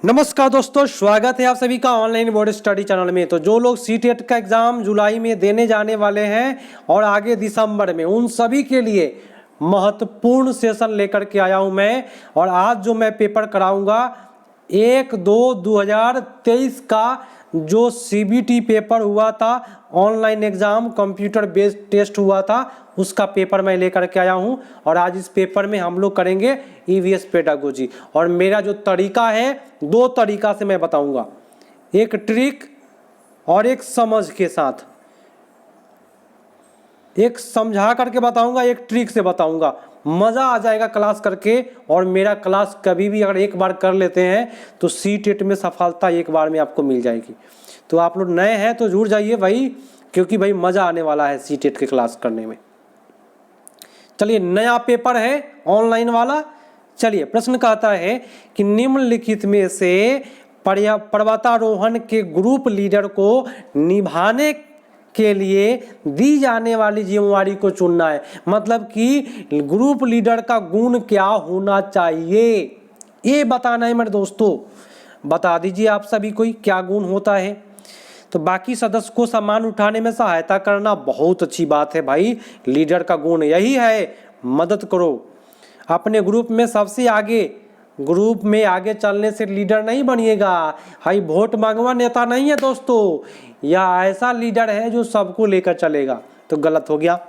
नमस्कार दोस्तों, स्वागत है आप सभी का ऑनलाइन बोर्ड स्टडी चैनल में। तो जो लोग सीटेट का एग्ज़ाम जुलाई में देने जाने वाले हैं और आगे दिसंबर में, उन सभी के लिए महत्वपूर्ण सेशन लेकर के आया हूं मैं। और आज जो मैं पेपर कराऊंगा 1/2/2023 का जो सीबीटी पेपर हुआ था, online exam computer based test हुआ था, उसका पेपर मैं लेकर के आया हूं। और आज इस पेपर में हम लोग करेंगे ईवीएस पेडागोजी। और मेरा जो तरीका है, दो तरीका से मैं बताऊंगा, एक ट्रिक और एक समझ के साथ। एक समझा करके बताऊंगा, एक ट्रिक से बताऊंगा। मज़ा आ जाएगा क्लास करके। और मेरा क्लास कभी भी अगर एक बार कर लेते हैं तो सीटेट में सफलता एक बार में आपको मिल जाएगी। तो आप लोग नए हैं तो जुड़ जाइए भाई, क्योंकि भाई मज़ा आने वाला है सीटेट के क्लास करने में। चलिए, नया पेपर है ऑनलाइन वाला। चलिए, प्रश्न कहता है कि निम्नलिखित में से पर्वतारोहण के ग्रुप लीडर को निभाने के लिए दी जाने वाली जिम्मेवारी को चुनना है। मतलब कि ग्रुप लीडर का गुण क्या होना चाहिए, ये बताना है मेरे दोस्तों। बता दीजिए आप सभी कोई क्या गुण होता है। तो बाकी सदस्य को सामान उठाने में सहायता करना बहुत अच्छी बात है भाई। लीडर का गुण यही है, मदद करो अपने ग्रुप में सबसे आगे। ग्रुप में आगे चलने से लीडर नहीं बनिएगा। भाई वोट मांगवा नेता नहीं है दोस्तों, या ऐसा लीडर है जो सबको लेकर चलेगा, तो गलत हो गया।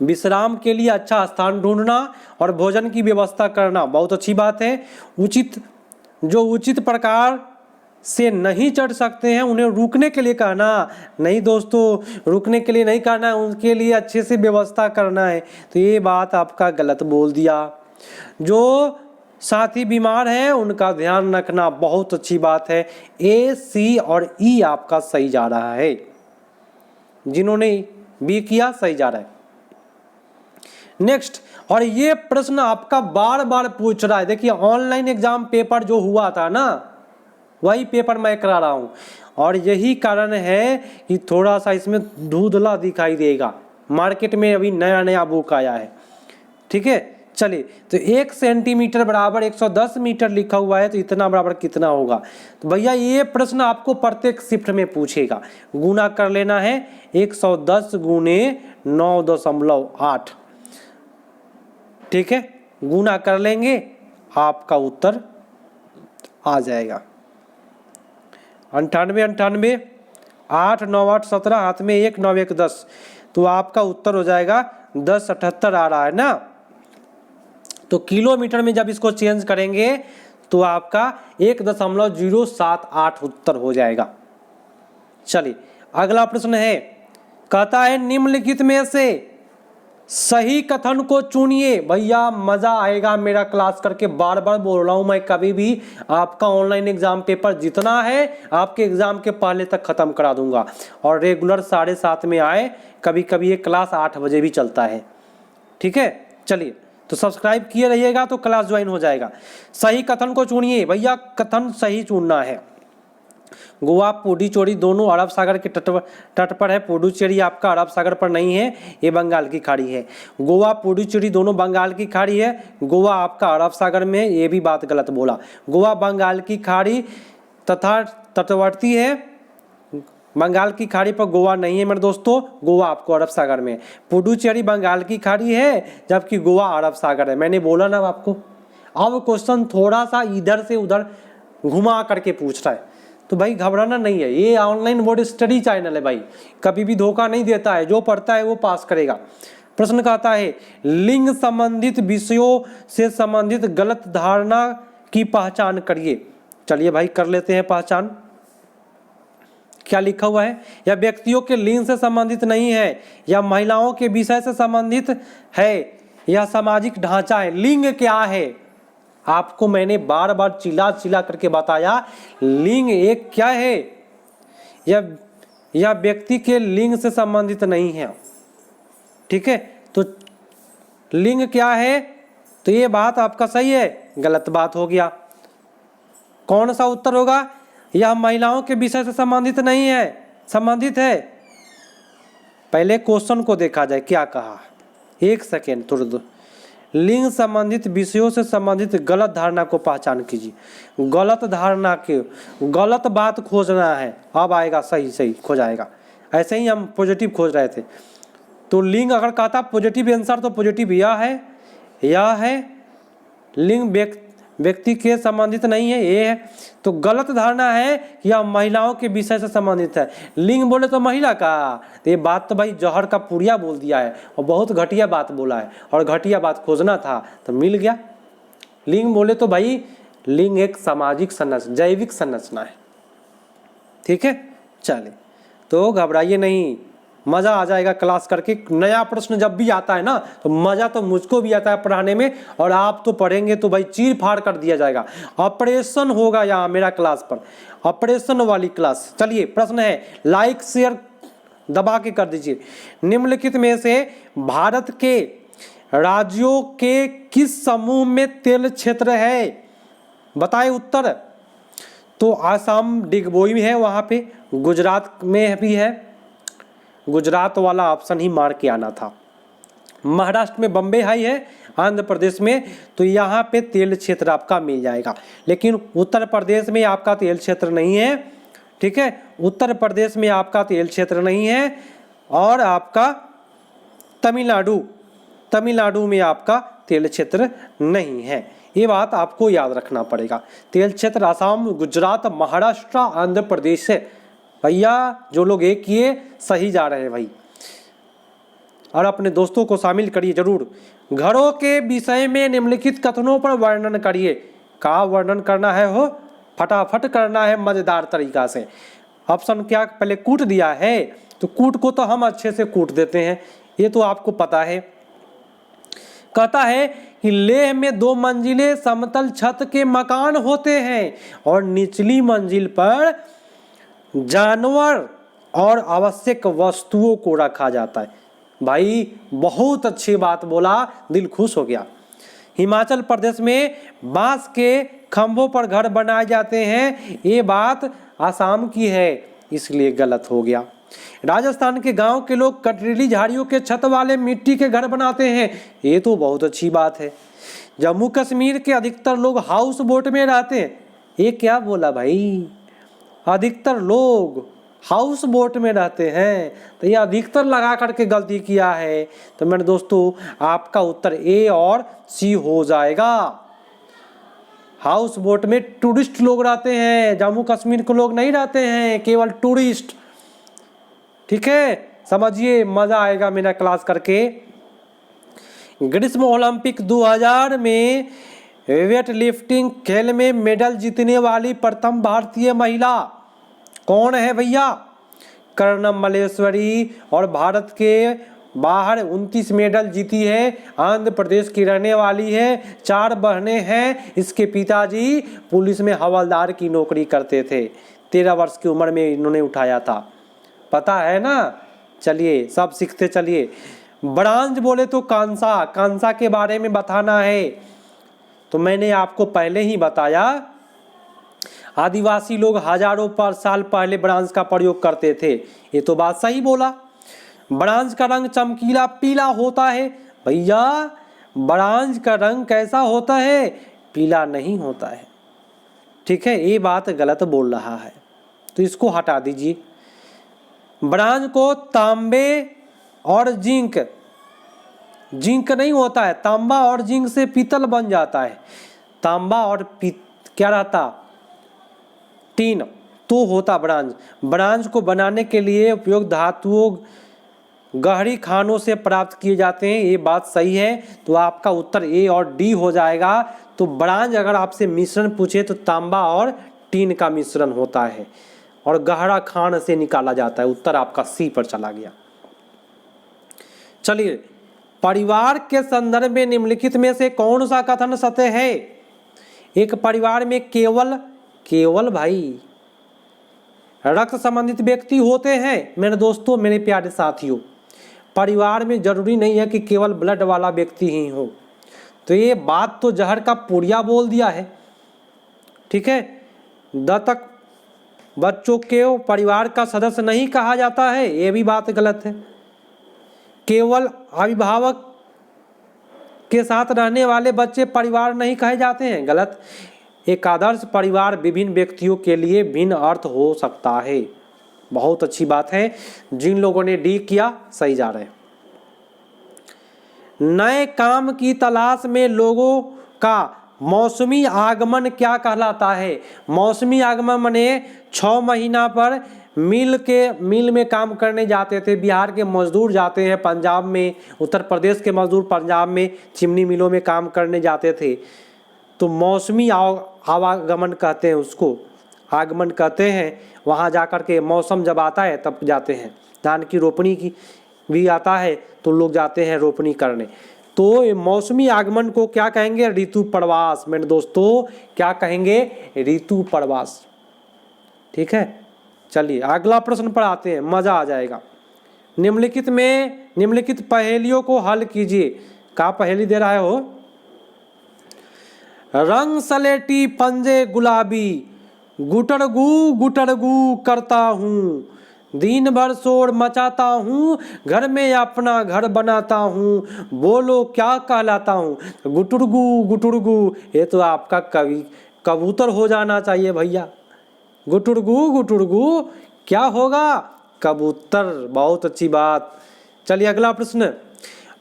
विश्राम के लिए अच्छा स्थान ढूंढना और भोजन की व्यवस्था करना बहुत अच्छी बात है। उचित प्रकार से नहीं चढ़ सकते हैं उन्हें रुकने के लिए कहना। नहीं दोस्तों, रुकने के लिए नहीं कहना है, उनके लिए अच्छे से व्यवस्था करना है। तो ये बात आपका गलत बोल दिया। जो साथी बीमार है उनका ध्यान रखना बहुत अच्छी बात है। ए, सी और ई आपका सही जा रहा है। जिन्होंने बी किया सही जा रहा है। नेक्स्ट, और ये प्रश्न आपका बार बार पूछ रहा है। देखिए, ऑनलाइन एग्जाम पेपर जो हुआ था ना, वही पेपर मैं करा रहा हूँ। और यही कारण है कि थोड़ा सा इसमें धुंधला दिखाई देगा। मार्केट में अभी नया नया बुक आया है, ठीक है। चलिए, तो 1 सेंटीमीटर बराबर 110 मीटर लिखा हुआ है, तो इतना बराबर कितना होगा। तो भैया ये प्रश्न आपको प्रत्येक शिफ्ट में पूछेगा। गुना कर लेना है 110 गुने 9.8, ठीक है। गुना कर लेंगे, आपका उत्तर आ जाएगा 98, 8 9 8 17, हाथ में 1 9 1 10। तो आपका उत्तर हो जाएगा 1078 आ रहा है ना। तो किलोमीटर में जब इसको चेंज करेंगे तो आपका 1.078 उत्तर हो जाएगा। चलिए, अगला प्रश्न है, कहता है निम्नलिखित में से सही कथन को चुनिए। भैया मजा आएगा मेरा क्लास करके। बार बार बोल रहा हूं मैं, कभी भी आपका ऑनलाइन एग्जाम पेपर जितना है आपके एग्जाम के पहले तक खत्म करा दूंगा। और रेगुलर 7:30 में आए, कभी कभी ये क्लास 8 बजे भी चलता है, ठीक है। चलिए, तो सब्सक्राइब किए रहिएगा तो क्लास ज्वाइन हो जाएगा। सही कथन को चुनिए। भैया कथन सही चुनना है। गोवा पुडुचेरी दोनों अरब सागर के तट पर है। पुडुचेरी आपका अरब सागर पर नहीं है, ये बंगाल की खाड़ी है। गोवा पुडुचेरी दोनों बंगाल की खाड़ी है। गोवा आपका अरब सागर में है, ये भी बात गलत बोला। गोवा बंगाल की खाड़ी तथा तटवर्ती है। बंगाल की खाड़ी पर गोवा नहीं है मेरे दोस्तों, गोवा आपको अरब सागर में। पुडुचेरी बंगाल की खाड़ी है, जबकि गोवा अरब सागर है। मैंने बोला ना आपको। अब क्वेश्चन थोड़ा सा इधर से उधर घुमा करके पूछ रहा है, तो भाई घबराना नहीं है। ये ऑनलाइन बोर्ड स्टडी चैनल है भाई, कभी भी धोखा नहीं देता है। जो पढ़ता है वो पास करेगा। प्रश्न कहता है लिंग संबंधित विषयों से संबंधित गलत धारणा की पहचान करिए। चलिए भाई, कर लेते हैं पहचान। क्या लिखा हुआ है? या व्यक्तियों के लिंग से संबंधित नहीं है, या महिलाओं के विषय से संबंधित है, या सामाजिक ढांचा है। लिंग क्या है आपको मैंने बार बार चिल्ला चिल्ला करके बताया। लिंग एक क्या है, या व्यक्ति के लिंग से संबंधित नहीं है, ठीक है। तो लिंग क्या है, तो ये बात आपका सही है, गलत बात हो गया। कौन सा उत्तर होगा? यह महिलाओं के विषय से संबंधित नहीं है, संबंधित है। पहले क्वेश्चन को देखा जाए क्या कहा। एक सेकेंड थोड़ा लिंग संबंधित विषयों से संबंधित गलत धारणा को पहचान कीजिए। गलत धारणा के, गलत बात खोजना है, अब आएगा सही सही खोज आएगा। ऐसे ही हम पॉजिटिव खोज रहे थे, तो लिंग अगर कहता पॉजिटिव आंसर तो पॉजिटिव यह है लिंग व्यक्ति के संबंधित नहीं है, ये है। तो गलत धारणा है कि यह महिलाओं के विषय से संबंधित है। लिंग बोले तो महिला का, तो ये बात तो भाई जहर का पुड़िया बोल दिया है और बहुत घटिया बात बोला है, और घटिया बात खोजना था तो मिल गया। लिंग बोले तो भाई लिंग एक सामाजिक संरचना, जैविक संरचना है, ठीक है। चलिए, तो घबराइए नहीं, मज़ा आ जाएगा क्लास करके। नया प्रश्न जब भी आता है ना तो मज़ा तो मुझको भी आता है पढ़ाने में, और आप तो पढ़ेंगे तो भाई चीर फाड़ कर दिया जाएगा। ऑपरेशन होगा यहाँ मेरा क्लास पर, ऑपरेशन वाली क्लास। चलिए, प्रश्न है, लाइक शेयर दबा के कर दीजिए। निम्नलिखित में से भारत के राज्यों के किस समूह में तेल क्षेत्र है? बताए उत्तर। तो आसाम डिगबोई में है, वहाँ पे गुजरात में भी है, गुजरात वाला ऑप्शन ही मार के आना था। महाराष्ट्र में बम्बे हाई है, आंध्र प्रदेश में, तो यहाँ पे तेल क्षेत्र आपका मिल जाएगा। लेकिन उत्तर प्रदेश में आपका तेल क्षेत्र नहीं है, ठीक है, उत्तर प्रदेश में आपका तेल क्षेत्र नहीं है, और आपका तमिलनाडु में आपका तेल क्षेत्र नहीं है। ये बात आपको याद रखना पड़ेगा। तेल क्षेत्र आसाम, गुजरात, महाराष्ट्र, आंध्र प्रदेश से। भैया जो लोग एक किए सही जा रहे हैं भाई, और अपने दोस्तों को शामिल करिए जरूर। घरों के विषय में निम्नलिखित कथनों पर वर्णन करिए। का वर्णन करना है हो, फटाफट करना है मजेदार तरीका से। ऑप्शन क्या पहले कूट दिया है, तो कूट को तो हम अच्छे से कूट देते हैं, ये तो आपको पता है। कहता है कि लेह में 2 मंजिले समतल छत के मकान होते हैं और निचली मंजिल पर जानवर और आवश्यक वस्तुओं को रखा जाता है। भाई बहुत अच्छी बात बोला, दिल खुश हो गया। हिमाचल प्रदेश में बांस के खंभों पर घर बनाए जाते हैं, ये बात आसाम की है, इसलिए गलत हो गया। राजस्थान के गांव के लोग कटरीली झाड़ियों के छत वाले मिट्टी के घर बनाते हैं, ये तो बहुत अच्छी बात है। जम्मू कश्मीर के अधिकतर लोग हाउस बोट में रहते हैं, ये क्या बोला भाई, अधिकतर लोग हाउस बोट में रहते हैं, तो ये अधिकतर लगा करके गलती किया है। तो मेरे दोस्तों आपका उत्तर ए और सी हो जाएगा। हाउस बोट में टूरिस्ट लोग रहते हैं, जम्मू कश्मीर के लोग नहीं रहते हैं, केवल टूरिस्ट, ठीक है। समझिए, मजा आएगा मेरा क्लास करके। ग्रीष्म ओलंपिक 2000 में वेट लिफ्टिंग खेल में मेडल जीतने वाली प्रथम भारतीय महिला कौन है भैया? कर्णम मल्लेश्वरी, और भारत के बाहर 29 मेडल जीती है, आंध्र प्रदेश की रहने वाली है, 4 बहनें हैं, इसके पिताजी पुलिस में हवलदार की नौकरी करते थे, 13 वर्ष की उम्र में इन्होंने उठाया था, पता है ना। चलिए सब सीखते चलिए। ब्रांज बोले तो कांसा, कांसा के बारे में बताना है, तो मैंने आपको पहले ही बताया, आदिवासी लोग हजारों साल पहले ब्रांज का प्रयोग करते थे, ये तो बात सही बोला। ब्रांज का रंग चमकीला पीला होता है, भैया ब्रांज का रंग कैसा होता है? पीला नहीं होता है, ठीक है, ये बात गलत बोल रहा है, तो इसको हटा दीजिए। ब्रांज को तांबे और जिंक नहीं होता है, तांबा और जिंक से पीतल बन जाता है, तांबा और क्या रहता, टीन तो होता ब्रांज। ब्रांज को बनाने के लिए उपयोग धातुओं गहरी खानों से प्राप्त किए जाते हैं, ये बात सही है, तो आपका उत्तर ए और डी हो जाएगा। तो ब्रांज अगर आपसे मिश्रण पूछे तो तांबा और टीन का मिश्रण होता है, और गहरा खान से निकाला जाता है, उत्तर आपका सी पर चला गया। चलिए, परिवार के संदर्भ में निम्नलिखित में से कौन सा कथन सत्य है? एक परिवार में केवल भाई रक्त संबंधित व्यक्ति होते हैं। मेरे दोस्तों, मेरे प्यारे साथियों, परिवार में जरूरी नहीं है कि केवल ब्लड वाला व्यक्ति ही हो, तो ये बात तो जहर का पुड़िया बोल दिया है, ठीक है। दत्तक बच्चों के परिवार का सदस्य नहीं कहा जाता है, ये भी बात गलत है। केवल अभिभावक के साथ रहने वाले बच्चे परिवार नहीं कहे जाते हैं। गलत। एक आदर्श परिवार विभिन्न व्यक्तियों के लिए भिन्न अर्थ हो सकता है। बहुत अच्छी बात है। जिन लोगों ने डी किया सही जा रहे हैं। नए काम की तलाश में लोगों का मौसमी आगमन क्या कहलाता है? मौसमी आगमन माने 6 महीना पर मिल में काम करने जाते थे। बिहार के मजदूर जाते हैं पंजाब में, उत्तर प्रदेश के मजदूर पंजाब में चिमनी मिलों में काम करने जाते थे। तो मौसमी आवागमन कहते हैं उसको, आगमन कहते हैं। वहाँ जा कर के मौसम जब आता है तब जाते हैं। धान की रोपनी की भी आता है तो लोग जाते हैं रोपनी करने। तो ये मौसमी आगमन को क्या कहेंगे? ऋतु प्रवास। मेरे दोस्तों क्या कहेंगे? ऋतु प्रवास। ठीक है, चलिए अगला प्रश्न पर आते हैं, मजा आ जाएगा। निम्नलिखित पहेलियों को हल कीजिए। क्या पहेली दे रहा है हो? रंग सलेटी पंजे गुलाबी, गुटरगू करता हूँ, दिन भर शोर मचाता हूँ, घर में अपना घर बनाता हूँ, बोलो क्या कहलाता हूँ? गुटुरगू। ये तो आपका कबूतर हो जाना चाहिए भैया। गुटुरगू क्या होगा? कबूतर। बहुत अच्छी बात। चलिए अगला प्रश्न।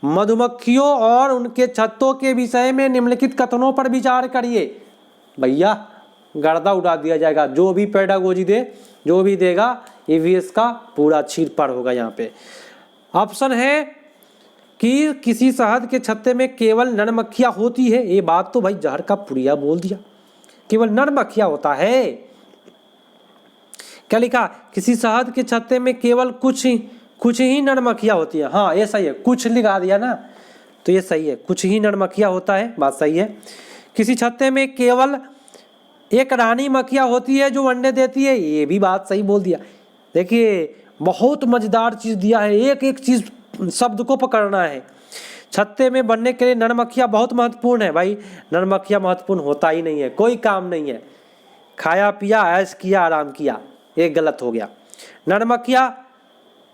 मधुमक्खियों और उनके छत्तों के विषय में निम्नलिखित कथनों पर विचार करिए। भैया गर्दा उड़ा दिया जाएगा। जो भी पेडागोजी दे, जो भी देगा ईवीएस का पूरा चीर पार होगा यहाँ पे। ऑप्शन है कि किसी शहद के छत्ते में केवल नर मक्खियाँ होती है। ये बात तो भाई जहर का पुड़िया बोल दिया। केवल नर मक्खियाँ होता है। क्या लिखा? किसी शहद के छत्ते में केवल कुछ ही नर मक्खियाँ होती है। हाँ ये सही है, कुछ लिखा दिया ना तो ये सही है, कुछ ही नर मक्खियाँ होता है, बात सही है। किसी छत्ते में केवल एक रानी मक्खिया होती है जो अंडे देती है, ये भी बात सही बोल दिया। देखिए बहुत मजेदार चीज़ दिया है, एक एक चीज़ शब्द को पकड़ना है। छत्ते में बनने के लिए नर मक्खिया बहुत महत्वपूर्ण है। भाई नर मक्खिया महत्वपूर्ण होता ही नहीं है, कोई काम नहीं है। खाया पिया ऐश किया आराम किया, ये गलत हो गया। नर मक्खिया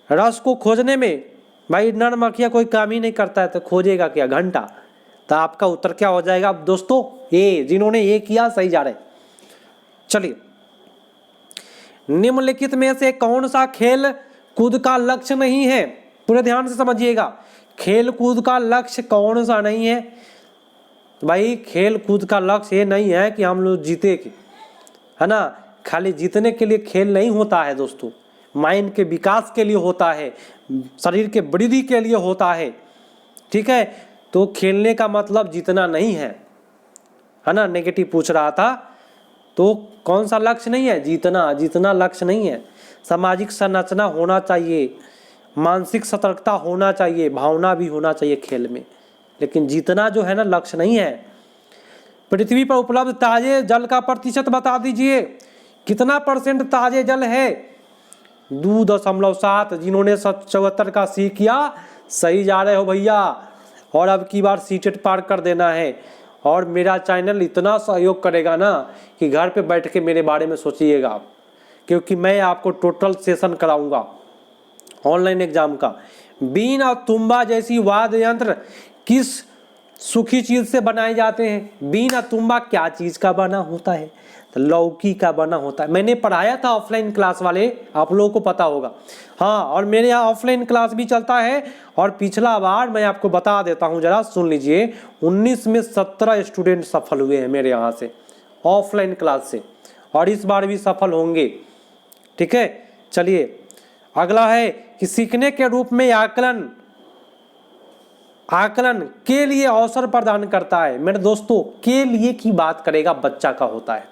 रस को खोजने में, भाई नर मक्खिया कोई काम ही नहीं करता है तो खोजेगा क्या? घंटा। तो आपका उत्तर क्या हो जाएगा दोस्तों? ए। जिन्होंने ये किया सही जा रहे। चलिए निम्नलिखित में से कौन सा खेल कूद का लक्ष्य नहीं है? पूरे ध्यान से समझिएगा। खेल कूद का लक्ष्य कौन सा नहीं है? भाई खेल कूद का लक्ष्य ये नहीं है कि हम लोग जीते, है ना। खाली जीतने के लिए खेल नहीं होता है दोस्तों, माइंड के विकास के लिए होता है, शरीर के वृद्धि के लिए होता है। ठीक है, तो खेलने का मतलब जीतना नहीं है ना। नेगेटिव पूछ रहा था तो कौन सा लक्ष्य नहीं है? जीतना लक्ष्य नहीं है। सामाजिक संरचना होना चाहिए, मानसिक सतर्कता होना चाहिए, भावना भी होना चाहिए खेल में, लेकिन जीतना जो है ना लक्ष्य नहीं है। पृथ्वी पर उपलब्ध ताजे जल का प्रतिशत बता दीजिए। कितना % ताजे जल है? 2.7। जिन्होंने 74 का सी किया सही जा रहे हो भैया। और अब की बार सीटेट पार कर देना है। और मेरा चैनल इतना सहयोग करेगा ना कि घर पे बैठ के मेरे बारे में सोचिएगा आप, क्योंकि मैं आपको टोटल सेशन कराऊंगा ऑनलाइन एग्जाम का। बीन और तुम्बा जैसी वाद्य यंत्र किस सूखी चीज से बनाए जाते हैं? बीन और तुम्बा क्या चीज का बना होता है? तो लौकी का बना होता है। मैंने पढ़ाया था ऑफलाइन क्लास वाले, आप लोगों को पता होगा। हाँ, और मेरे यहाँ ऑफलाइन क्लास भी चलता है। और पिछला बार मैं आपको बता देता हूँ, जरा सुन लीजिए। 19 में 17 स्टूडेंट सफल हुए हैं मेरे यहाँ से ऑफलाइन क्लास से, और इस बार भी सफल होंगे। ठीक है, चलिए अगला है कि सीखने के रूप में आकलन के लिए अवसर प्रदान करता है। मेरे दोस्तों के लिए की बात करेगा बच्चा का होता है,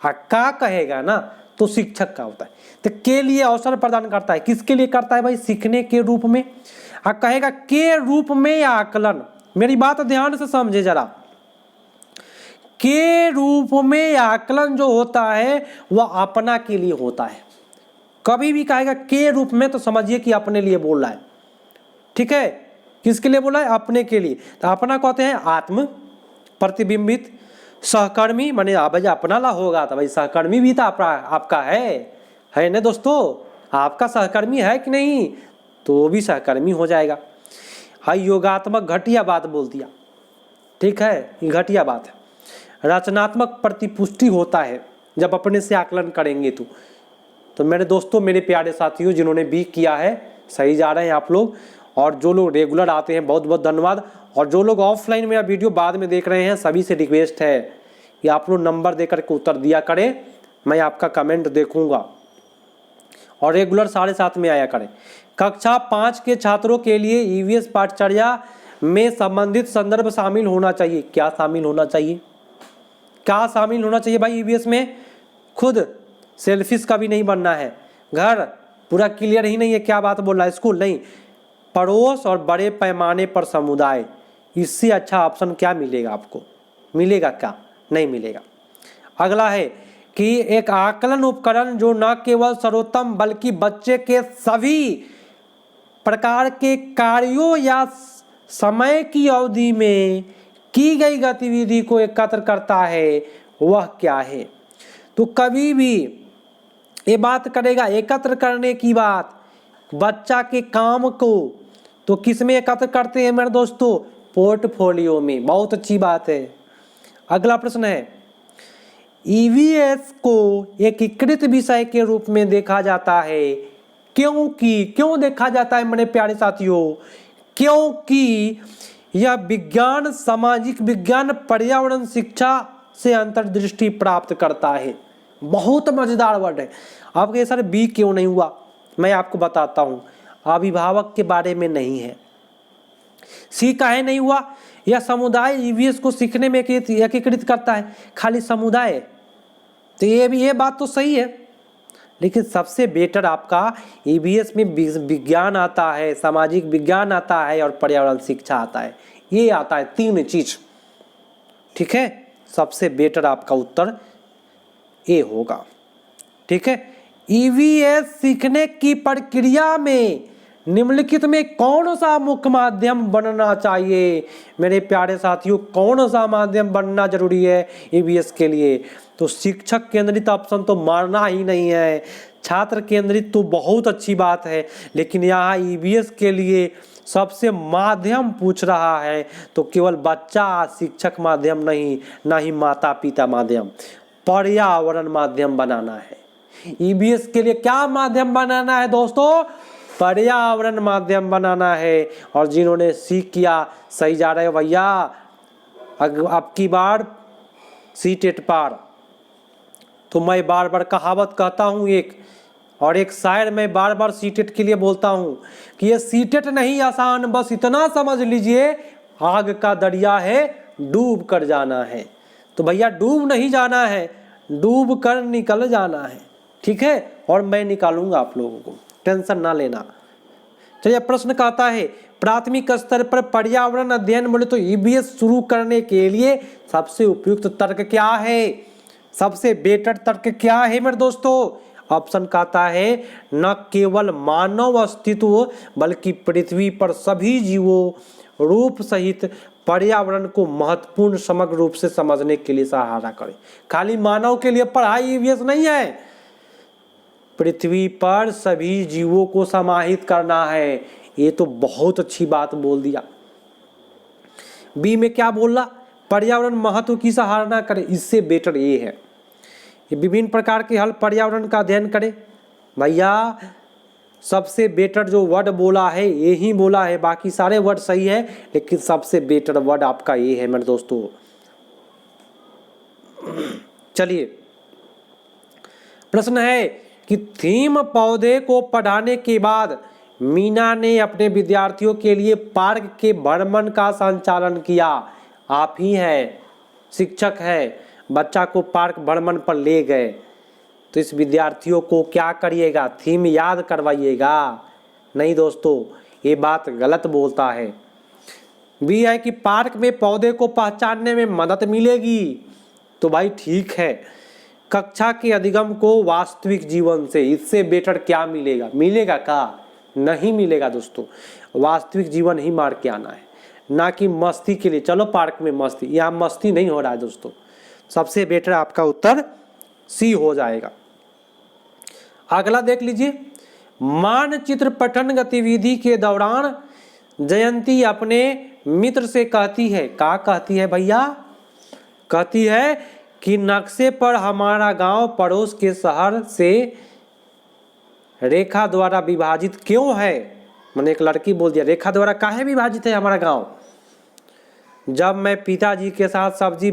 का कहेगा ना तो शिक्षक का होता है। तो के लिए अवसर प्रदान करता है, किसके लिए करता है भाई? सीखने के रूप में। कहेगा के रूप में आकलन। मेरी बात ध्यान से समझे जरा। के रूप में आकलन जो होता है वह अपना के लिए होता है। कभी भी कहेगा के रूप में तो समझिए कि अपने लिए बोल रहा है। ठीक है, किसके लिए बोला है? अपने के लिए। तो अपना कहते हैं आत्म, प्रतिबिंबित, सहकर्मी। माने भाई अपना ला होगा तो भाई सहकर्मी भी तो आपका है ना दोस्तों? आपका सहकर्मी है कि नहीं? तो भी सहकर्मी हो जाएगा। हाँ, योगात्मक घटिया बात बोल दिया, ठीक है, ये घटिया बात है। रचनात्मक प्रतिपुष्टि होता है जब अपने से आकलन करेंगे तो मेरे दोस्तों, मेरे प्यारे साथियों, जिन्होंने भी किया है सही जा रहे हैं आप लोग, और जो लोग रेगुलर आते हैं बहुत बहुत धन्यवाद। और जो लोग ऑफलाइन मेरा वीडियो बाद में देख रहे हैं, सभी से रिक्वेस्ट है कि आप लोग नंबर दे करके उत्तर दिया करें, मैं आपका कमेंट देखूंगा। और रेगुलर 7:30 में आया करें। कक्षा 5 के छात्रों के लिए ईवीएस पाठचर्या में संबंधित संदर्भ शामिल होना चाहिए। क्या शामिल होना चाहिए? क्या शामिल होना चाहिए भाई ईवीएस में? खुद सेल्फिश का भी नहीं बनना है, घर पूरा क्लियर ही नहीं है क्या बात बोल रहा है, स्कूल नहीं, पड़ोस और बड़े पैमाने पर समुदाय, इससे अच्छा ऑप्शन क्या मिलेगा आपको? मिलेगा क्या? नहीं मिलेगा। अगला है कि एक आकलन उपकरण जो न केवल सर्वोत्तम बल्कि बच्चे के सभी प्रकार के कार्यों या समय की अवधि में की गई गतिविधि को एकत्र करता है, वह क्या है? तो कभी भी ये बात करेगा एकत्र करने की बात, बच्चा के काम को तो किस में एकत्र करते हैं मेरे दोस्तों? पोर्टफोलियो में। बहुत अच्छी बात है। अगला प्रश्न है, ईवीएस को एकीकृत विषय के रूप में देखा जाता है क्यों देखा जाता है मेरे प्यारे साथियों? क्योंकि यह विज्ञान, सामाजिक विज्ञान, पर्यावरण शिक्षा से अंतर्दृष्टि प्राप्त करता है। बहुत मजेदार वर्ड है। आप कहे सर बी क्यों नहीं हुआ? मैं आपको बताता हूं, अभिभावक के बारे में नहीं है। सी काहे नहीं हुआ? यह समुदाय ईवीएस को सीखने में एकीकृत करता है, खाली समुदाय। तो ये बात तो सही है, लेकिन सबसे बेटर आपका ईवीएस में विज्ञान आता है, सामाजिक विज्ञान आता है और पर्यावरण शिक्षा आता है। ये आता है 3 चीज, ठीक है। सबसे बेटर आपका उत्तर ए होगा, ठीक है। ईवीएस सीखने की प्रक्रिया में निम्नलिखित में कौन सा मुख्य माध्यम बनना चाहिए मेरे प्यारे साथियों? कौन सा माध्यम बनना जरूरी है ईवीएस के लिए? तो शिक्षक केंद्रित ऑप्शन तो मारना ही नहीं है। छात्र केंद्रित तो बहुत अच्छी बात है, लेकिन यहाँ ईवीएस के लिए सबसे माध्यम पूछ रहा है तो केवल बच्चा शिक्षक माध्यम नहीं, ना ही माता पिता माध्यम, पर्यावरण माध्यम बनाना है। ईवीएस के लिए क्या माध्यम बनाना है दोस्तों? पर्यावरण माध्यम बनाना है। और जिन्होंने सीख किया सही जा रहे हो भैया। अब की बार सीटेट पार। तो मैं बार बार कहावत कहता हूँ एक शायर मैं बार बार सीटेट के लिए बोलता हूँ कि ये सीटेट नहीं आसान, बस इतना समझ लीजिए आग का दरिया है, डूब कर जाना है। तो भैया डूब नहीं जाना है, डूब कर निकल जाना है, ठीक है। और मैं निकालूंगा आप लोगों को, टेंशन ना लेना। चलिए प्रश्न कहता है, प्राथमिक स्तर पर पर्यावरण अध्ययन बोले तो ईवीएस शुरू करने के लिए सबसे उपयुक्त तर्क क्या है? सबसे बेटर तर्क क्या है मेरे दोस्तों? ऑप्शन कहता है न केवल मानव अस्तित्व बल्कि पृथ्वी पर सभी जीवों रूप सहित पर्यावरण को महत्वपूर्ण समग्र रूप से समझने के लिए सहारा करे। खाली मानव के लिए पढ़ाई ईवीएस नहीं है, पृथ्वी पर सभी जीवों को समाहित करना है। ये तो बहुत अच्छी बात बोल दिया। बी में क्या बोल रहा? पर्यावरण महत्व की सराहना करे, इससे बेटर ये है। ये विभिन्न प्रकार के हल पर्यावरण का अध्ययन करे। भैया सबसे बेटर जो वर्ड बोला है ये ही बोला है, बाकी सारे वर्ड सही है, लेकिन सबसे बेटर वर्ड आपका ये है मेरे दोस्तों। चलिए प्रश्न है कि थीम पौधे को पढ़ाने के बाद मीना ने अपने विद्यार्थियों के लिए पार्क के भ्रमण का संचालन किया। आप ही हैं, शिक्षक है, बच्चा को पार्क भ्रमण पर ले गए, तो इस विद्यार्थियों को क्या करिएगा? थीम याद करवाइएगा। नहीं दोस्तों, ये बात गलत बोलता है। बी है कि पार्क में पौधे को पहचानने में मदद मिलेगी। तो भाई ठीक है, कक्षा के अधिगम को वास्तविक जीवन से, इससे बेटर क्या मिलेगा? मिलेगा क्या? नहीं मिलेगा दोस्तों। वास्तविक जीवन ही मार के आना है, ना कि मस्ती के लिए चलो पार्क में मस्ती। यहाँ मस्ती नहीं हो रहा है दोस्तों। सबसे बेटर आपका उत्तर सी हो जाएगा। अगला देख लीजिए, मानचित्र पठन गतिविधि के दौरान जयंती अपने मित्र से कहती है, क्या कहती है भैया? कहती है कि नक्शे पर हमारा गांव पड़ोस के शहर से रेखा द्वारा विभाजित क्यों है? मैंने एक लड़की बोल दिया, रेखा द्वारा काहे विभाजित है हमारा गांव? जब मैं पिताजी के साथ सब्जी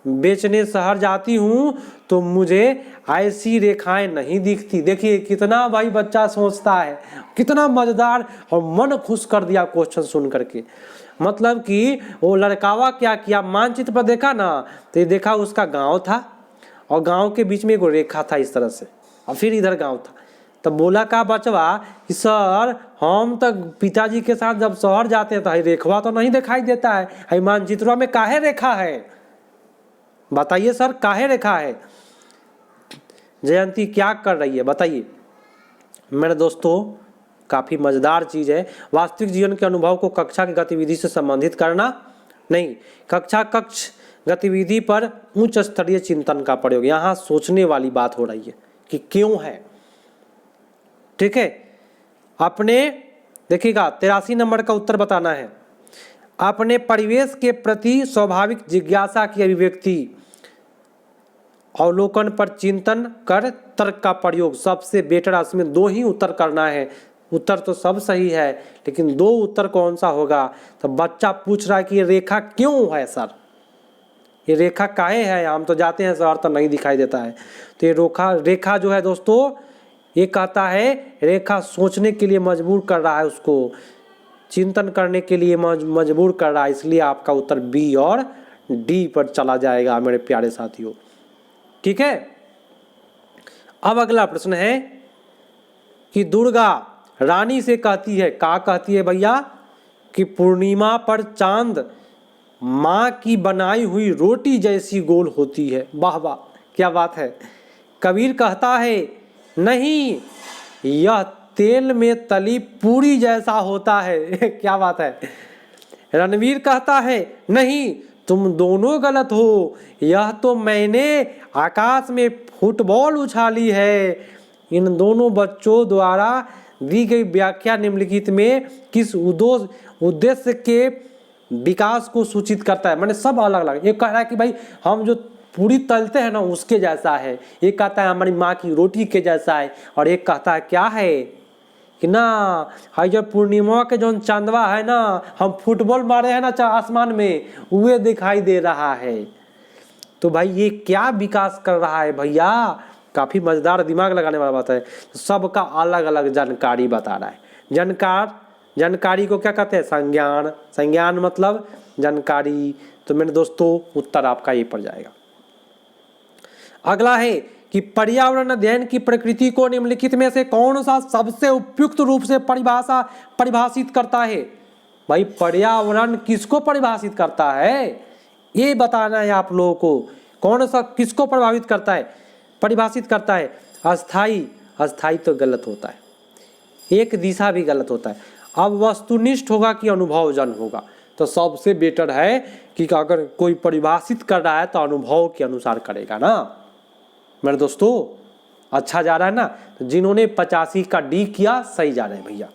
बेचने शहर जाती हूँ तो मुझे ऐसी रेखाएं नहीं दिखती। देखिए कितना भाई बच्चा सोचता है, कितना मजेदार और मन खुश कर दिया क्वेश्चन सुन करके। मतलब कि वो लड़कावा क्या किया, मानचित्र पर देखा ना तो ये देखा उसका गांव था और गांव के बीच में एक रेखा था इस तरह से, और फिर इधर गांव था। तब बोला का बचवा कि सर हम तक पिताजी के साथ जब शहर जाते हैं तो रेखवा तो नहीं दिखाई देता है, मानचित्रों में काहे रेखा है? बताइए सर काहे रेखा है? जयंती क्या कर रही है बताइए। मेरे दोस्तों काफ़ी मज़ेदार चीज़ है। वास्तविक जीवन के अनुभव को कक्षा की गतिविधि से संबंधित करना नहीं, कक्ष गतिविधि पर उच्च स्तरीय चिंतन का प्रयोग। यहाँ सोचने वाली बात हो रही है कि क्यों है। ठीक है, अपने देखिएगा 83 नंबर का उत्तर बताना है। अपने परिवेश के प्रति स्वाभाविक जिज्ञासा की अभिव्यक्ति, अवलोकन पर चिंतन कर तर्क का प्रयोग। सबसे बेटर इसमें 2 ही उत्तर करना है। उत्तर तो सब सही है लेकिन 2 उत्तर कौन सा होगा? तो बच्चा पूछ रहा है कि ये रेखा क्यों है सर, ये रेखा काहे है? हम तो जाते हैं सर तो नहीं दिखाई देता है। तो ये रेखा जो है दोस्तों, ये कहता है रेखा सोचने के लिए मजबूर कर रहा है, उसको चिंतन करने के लिए मजबूर कर रहा है। इसलिए आपका उत्तर बी और डी पर चला जाएगा मेरे प्यारे साथियों। ठीक है, अब अगला प्रश्न है कि दुर्गा रानी से कहती है, क्या कहती है भैया? कि पूर्णिमा पर चांद माँ की बनाई हुई रोटी जैसी गोल होती है। वाह वाह, क्या बात है। कबीर कहता है नहीं, यह तेल में तली पूरी जैसा होता है। क्या बात है। रणवीर कहता है नहीं, तुम दोनों गलत हो, यह तो मैंने आकाश में फुटबॉल उछाली है। इन दोनों बच्चों द्वारा दी गई व्याख्या निम्नलिखित में किस उद्देश्य के विकास को सूचित करता है? मैंने सब अलग अलग। एक कह रहा है कि भाई हम जो पूरी तलते हैं ना उसके जैसा है, एक कहता है हमारी माँ की रोटी के जैसा है, और एक कहता है क्या है कि ना हाई जब पूर्णिमा के जो चांदवा है ना, हम फुटबॉल मारे हैं ना आसमान में, वो दिखाई दे रहा है। तो भाई ये क्या विकास कर रहा है भैया? काफ़ी मज़ेदार, दिमाग लगाने वाला बात है। सबका अलग अलग जानकारी बता रहा है। जानकारी को क्या कहते हैं? संज्ञान। संज्ञान मतलब जानकारी। तो मेरे दोस्तों उत्तर आपका ये पड़ जाएगा। अगला है कि पर्यावरण अध्ययन की प्रकृति को निम्नलिखित में से कौन सा सबसे उपयुक्त रूप से परिभाषित करता है? भाई पर्यावरण किसको परिभाषित करता है ये बताना है आप लोगों को। कौन सा किसको प्रभावित करता है, परिभाषित करता है? अस्थाई। अस्थाई तो गलत होता है, एक दिशा भी गलत होता है। अब वस्तुनिष्ठ होगा कि अनुभवजन होगा? तो सबसे बेटर है कि अगर कोई परिभाषित कर रहा है तो अनुभव के अनुसार करेगा ना मेरे दोस्तों। अच्छा जा रहा है ना? तो जिन्होंने 85 का डी किया सही जा रहे हैं भैया।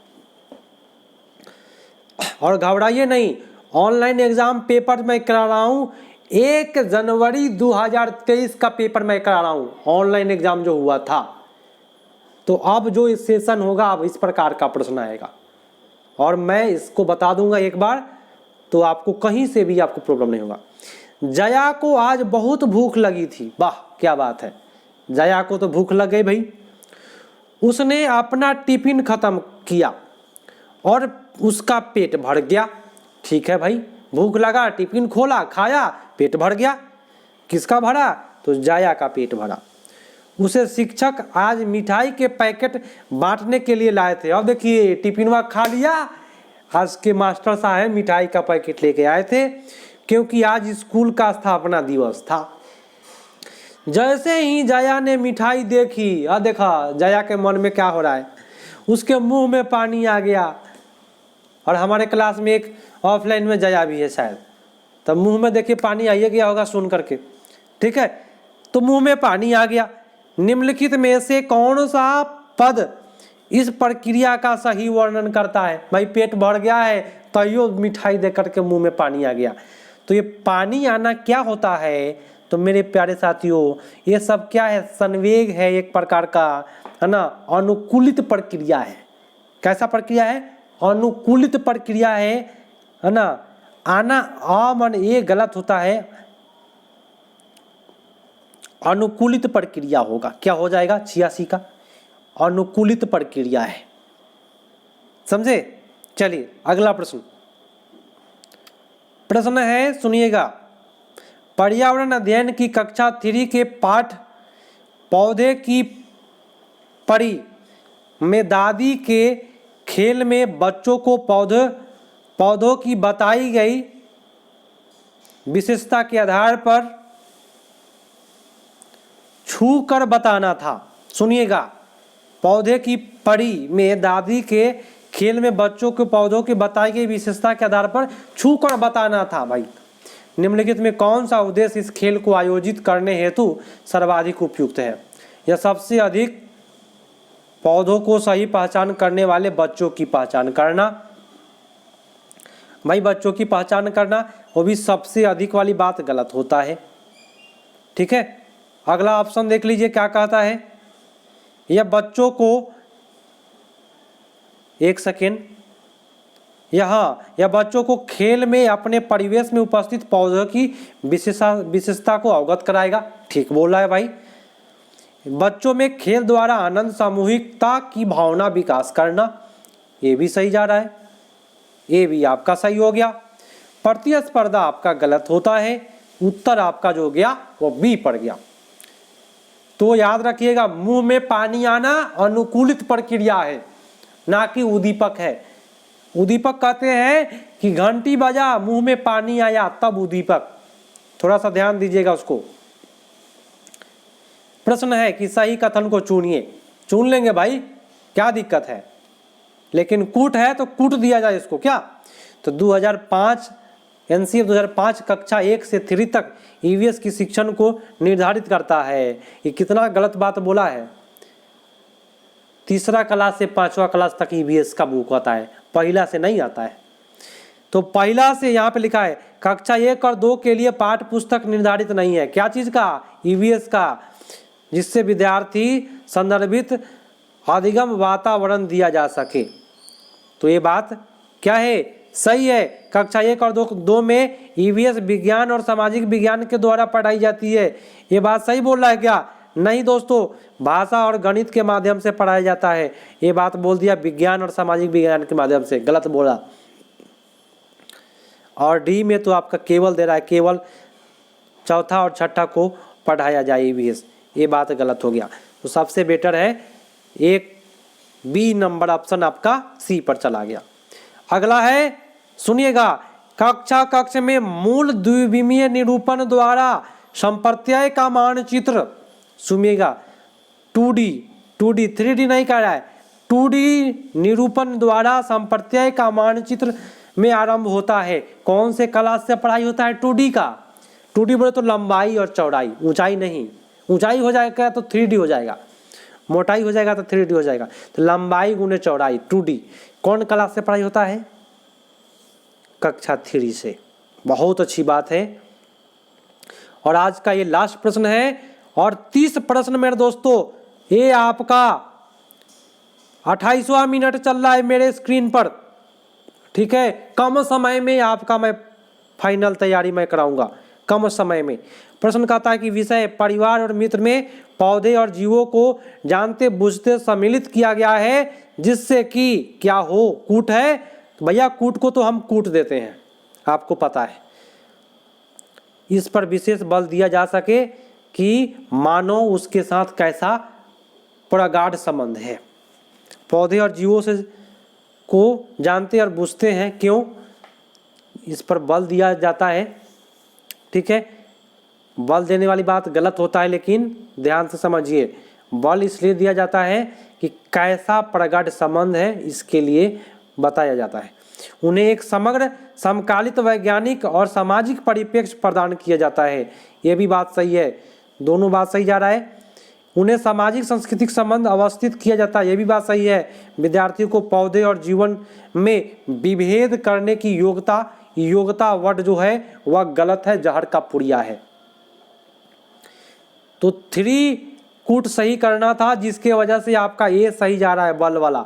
और घबराइए नहीं, ऑनलाइन एग्जाम पेपर मैं करा रहा हूँ। 1 जनवरी 2023 का पेपर मैं करा रहा हूँ, ऑनलाइन एग्जाम जो हुआ था। तो अब जो इस सेशन होगा अब इस प्रकार का प्रश्न आएगा, और मैं इसको बता दूंगा एक बार, तो आपको कहीं से भी आपको प्रॉब्लम नहीं होगा। जया को आज बहुत भूख लगी थी। वाह क्या बात है, जया को तो भूख लग गई भाई। उसने अपना टिफिन खत्म किया और उसका पेट भर गया। ठीक है भाई, भूख लगा, टिफिन खोला, खाया, पेट भर गया। किसका भरा? तो जया का पेट भरा। उसे शिक्षक आज मिठाई के पैकेट बांटने के लिए लाए थे। अब देखिए टिफिन खा लिया, आज के मास्टर साहब मिठाई का पैकेट लेके आए थे क्योंकि आज स्कूल का स्थापना दिवस था। जैसे ही जया ने मिठाई देखी, देखा जया के मन में क्या हो रहा है, उसके मुंह में पानी आ गया। और हमारे क्लास में एक ऑफलाइन में जया भी है शायद, तब मुंह में देखिए पानी आइए गया होगा सुन करके। ठीक है, तो मुंह में पानी आ गया। निम्नलिखित में से कौन सा पद इस प्रक्रिया का सही वर्णन करता है। भाई पेट भर गया है तैयो मिठाई दे करके मुंह में पानी आ गया। तो ये पानी आना क्या होता है? तो मेरे प्यारे साथियों, ये सब क्या है? संवेग है एक प्रकार का, है ना, अनुकूलित प्रक्रिया है। कैसा प्रक्रिया है? अनुकूलित प्रक्रिया है ना। आना आ मन ये गलत होता है, अनुकूलित प्रक्रिया होगा। क्या हो जाएगा? 86 का अनुकूलित प्रक्रिया है। समझे? चलिए अगला प्रश्न। प्रश्न है, सुनिएगा। पर्यावरण अध्ययन की कक्षा 3 के पाठ पौधे की परी में दादी के खेल में बच्चों को पौधों की बताई गई विशेषता के आधार पर छू कर बताना था। सुनिएगा, पौधे की परी में दादी के खेल में बच्चों को पौधों की बताई गई विशेषता के आधार पर छू कर बताना था। भाई निम्नलिखित में कौन सा उद्देश्य इस खेल को आयोजित करने हेतु सर्वाधिक उपयुक्त है? यह सबसे अधिक पौधों को सही पहचान करने वाले बच्चों की पहचान करना। भाई बच्चों की पहचान करना, वो भी सबसे अधिक वाली बात गलत होता है। ठीक है, अगला ऑप्शन देख लीजिए क्या कहता है। यह बच्चों को, एक सेकेंड, यह बच्चों को खेल में अपने परिवेश में उपस्थित पौधों की विशेषता को अवगत कराएगा। ठीक बोला है भाई। बच्चों में खेल द्वारा आनंद सामूहिकता की भावना विकास करना, ये भी सही जा रहा है, ये भी आपका सही हो गया। प्रतिस्पर्धा आपका गलत होता है, उत्तर आपका जो गया वो बी पड़ गया। तो याद रखिएगा, मुंह में पानी आना अनुकूलित प्रक्रिया है, ना कि उद्दीपक है। उद्दीपक कहते हैं कि घंटी बजा मुंह में पानी आया तब उद्दीपक। थोड़ा सा ध्यान दीजिएगा उसको। प्रश्न है कि सही कथन को चुनिए। चुन लेंगे भाई, क्या दिक्कत है, लेकिन कूट है तो कूट दिया जाए इसको क्या। तो 2005 एनसीएफ 2005 कक्षा 1 से 3 तक ईवीएस की शिक्षण को निर्धारित करता है। ये कितना गलत बात बोला है। तीसरा क्लास से 5वां क्लास तक ईवीएस का बुक होता है, पहला से नहीं आता है। तो पहला से यहाँ पे लिखा है कक्षा 1 और 2 के लिए पाठ्य पुस्तक निर्धारित नहीं है। क्या चीज का? ईवीएस का, जिससे विद्यार्थी संदर्भित अधिगम वातावरण दिया जा सके। तो ये बात क्या है? सही है। कक्षा 1 और 2 में ईवीएस विज्ञान और सामाजिक विज्ञान के द्वारा पढ़ाई जाती है। ये बात सही बोल रहा है क्या? नहीं दोस्तों, भाषा और गणित के माध्यम से पढ़ाया जाता है। ये बात बोल दिया विज्ञान और सामाजिक विज्ञान के माध्यम से, गलत बोला। और डी में तो आपका केवल दे रहा है, केवल चौथा और छठा को पढ़ाया जाए ईवीएस, ये बात गलत हो गया। तो सबसे बेटर है एक बी नंबर ऑप्शन आपका सी पर चला गया। अगला है, सुनिएगा, कक्ष में मूल द्विविमीय निरूपण द्वारा संप्रत्यय का मानचित्र, सुनिएगा 2D 3D नहीं कह रहा है, 2D निरूपण द्वारा संप्रत्यय का मानचित्र में आरंभ होता है। कौन से क्लास से पढ़ाई होता है 2D का? 2D बोले तो लंबाई और चौड़ाई, ऊंचाई नहीं। ऊंचाई हो जाएगा तो 3D हो जाएगा, मोटाई हो जाएगा तो 3D हो जाएगा। तो लंबाई गुने चौड़ाई 2D कौन क्लास से पढ़ाई होता है? कक्षा 3 से। बहुत अच्छी बात है। और आज का ये लास्ट प्रश्न है और 30 प्रश्न मेरे दोस्तों, ये आपका 28वां मिनट चल रहा है मेरे स्क्रीन पर। ठीक है, कम समय में आपका मैं फाइनल तैयारी मैं कराऊंगा, कम समय में। प्रश्न कहता है कि विषय परिवार और मित्र में पौधे और जीवों को जानते बुझते सम्मिलित किया गया है जिससे कि क्या हो? कूट है तो भैया कूट को तो हम कूट देते हैं, आपको पता है। इस पर विशेष बल दिया जा सके कि मानो उसके साथ कैसा प्रगाढ़ संबंध है। पौधे और जीवों से को जानते और बुझते हैं, क्यों? इस पर बल दिया जाता है। ठीक है, बल देने वाली बात गलत होता है, लेकिन ध्यान से समझिए, बल इसलिए दिया जाता है कि कैसा प्रगाढ़ संबंध है, इसके लिए बताया जाता है। उन्हें एक समग्र समकालित वैज्ञानिक और सामाजिक परिप्रेक्ष्य प्रदान किया जाता है। यह भी बात सही है, दोनों बात सही जा रहा है। उन्हें सामाजिक सांस्कृतिक संबंध अवस्थित किया जाता है। ये भी बात सही है। विद्यार्थियों को पौधे और जीवन में विभेद करने की योग्यता वर्ड जो है वह गलत है, जहर का पुड़िया है। तो 3 कूट सही करना था, जिसके वजह से आपका ए सही जा रहा है बल वाला,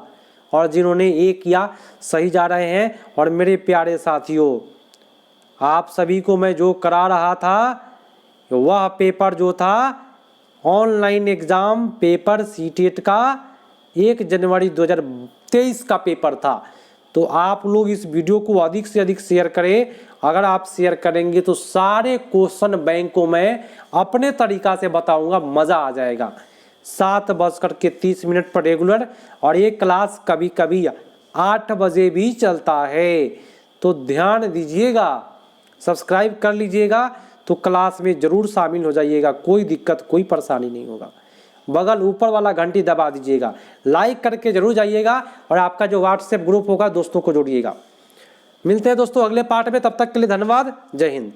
और जिन्होंने ए किया सही जा रहे हैं। और मेरे प्यारे साथियों, आप सभी को मैं जो करा रहा था वह पेपर जो था ऑनलाइन एग्जाम पेपर सीटेट का 1 जनवरी 2023 का पेपर था। तो आप लोग इस वीडियो को अधिक से अधिक शेयर करें। अगर आप शेयर करेंगे तो सारे क्वेश्चन बैंक को मैं अपने तरीका से बताऊंगा, मज़ा आ जाएगा। 7:30 पर रेगुलर, और ये क्लास कभी कभी 8 बजे भी चलता है। तो ध्यान दीजिएगा, सब्सक्राइब कर लीजिएगा, तो क्लास में ज़रूर शामिल हो जाइएगा। कोई दिक्कत कोई परेशानी नहीं होगा। बगल ऊपर वाला घंटी दबा दीजिएगा, लाइक करके जरूर जाइएगा, और आपका जो व्हाट्सएप ग्रुप होगा दोस्तों को जोड़िएगा। मिलते हैं दोस्तों अगले पार्ट में, तब तक के लिए धन्यवाद। जय हिंद।